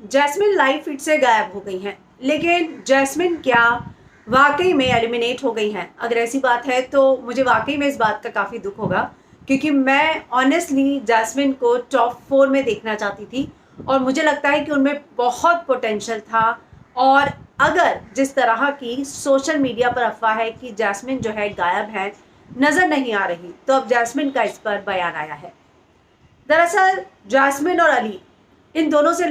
Jasmine live feed से गायब हो गई हैं, लेकिन जैस्मिन क्या वाकई में एलिमिनेट हो गई हैं? अगर ऐसी बात है तो मुझे वाकई में इस बात का काफ़ी दुख होगा, क्योंकि मैं ऑनेस्टली जैस्मिन को टॉप 4 में देखना चाहती थी और मुझे लगता है कि उनमें बहुत पोटेंशियल था। और अगर जिस तरह की सोशल मीडिया पर अफवाह है कि जैस्मिन जो है गायब है, नज़र नहीं आ रही, तो अब जैस्मिन का इस पर बयान आया है। दरअसल जैस्मिन और अली, इन दोनों से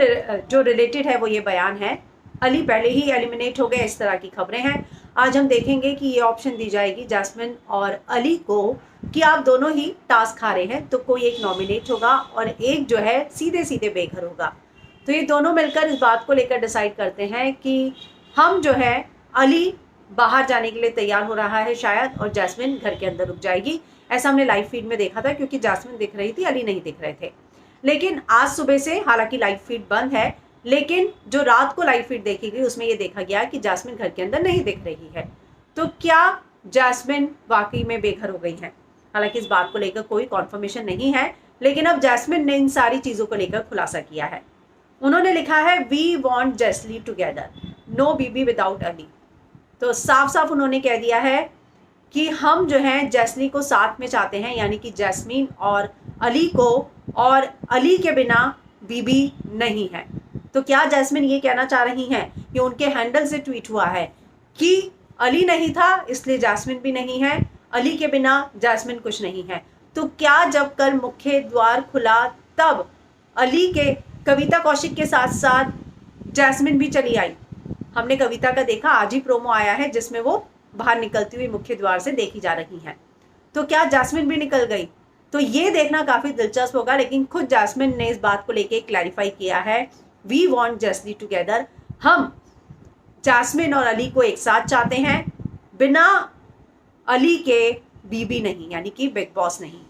जो रिलेटेड है वो ये बयान है। अली पहले ही एलिमिनेट हो गए, इस तरह की खबरें हैं। आज हम देखेंगे कि ये ऑप्शन दी जाएगी जैस्मिन और अली को कि आप दोनों ही टास्क हारे हैं, तो कोई एक नॉमिनेट होगा और एक जो है सीधे सीधे बेघर होगा। तो ये दोनों मिलकर इस बात को लेकर डिसाइड करते हैं कि हम जो है, अली बाहर जाने के लिए तैयार हो रहा है शायद, और जैस्मिन घर के अंदर रुक जाएगी। ऐसा हमने लाइव फीड में देखा था, क्योंकि जैस्मिन दिख रही थी, अली नहीं दिख रहे थे। लेकिन आज सुबह से हालांकि लाइव फीड बंद है, लेकिन जो रात को लाइव फीड देखी गई उसमें ये देखा गया कि जैस्मिन घर के अंदर नहीं दिख रही है। तो क्या जैस्मिन वाकई में बेघर हो गई है? हालांकि इस बात को लेकर कोई कॉन्फर्मेशन नहीं है, लेकिन अब जैस्मिन ने इन सारी चीज़ों को लेकर खुलासा किया है। उन्होंने लिखा है, we want Jasly together, no BB without Ali. तो साफ साफ उन्होंने कह दिया है कि हम जो हैं जैस्ली को साथ में चाहते हैं, यानी कि जैस्मीन और अली को, और अली के बिना बीबी नहीं है। तो क्या जैस्मिन ये कहना चाह रही हैं कि उनके हैंडल से ट्वीट हुआ है कि अली नहीं था इसलिए जैस्मिन भी नहीं है, अली के बिना जैस्मिन कुछ नहीं है? तो क्या जब कल मुख्य द्वार खुला तब अली के कविता कौशिक के साथ साथ जैस्मिन भी चली आई? हमने कविता का देखा, आज ही प्रोमो आया है जिसमें वो बाहर निकलती हुई मुख्य द्वार से देखी जा रही हैं। तो क्या जैस्मिन भी निकल गई? तो ये देखना काफ़ी दिलचस्प होगा। लेकिन खुद जैस्मिन ने इस बात को लेके क्लैरिफाई किया है, वी वॉन्ट जैस्ली टुगेदर, हम जैस्मिन और अली को एक साथ चाहते हैं, बिना अली के बीबी नहीं, यानी कि बिग बॉस नहीं।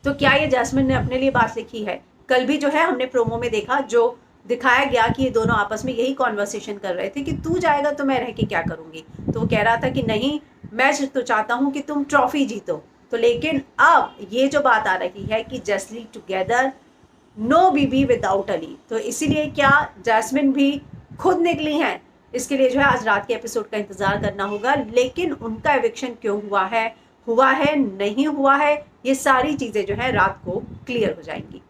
तो क्या ये जैस्मिन ने अपने लिए बात लिखी है? कल भी जो है हमने प्रोमो में देखा, जो दिखाया गया कि ये दोनों आपस में यही कॉन्वर्सेशन कर रहे थे कि तू जाएगा तो मैं रह के क्या करूँगी। तो वो कह रहा था कि नहीं, मैं तो चाहता हूँ कि तुम ट्रॉफी जीतो। तो लेकिन अब ये जो बात आ रही है कि जैस्ली together, no BB without Ali, तो इसीलिए क्या जैस्मिन भी खुद निकली हैं? इसके लिए जो है आज रात के एपिसोड का इंतजार करना होगा। लेकिन उनका एविक्शन क्यों हुआ है नहीं हुआ है, ये सारी चीज़ें जो है रात को क्लियर हो जाएंगी।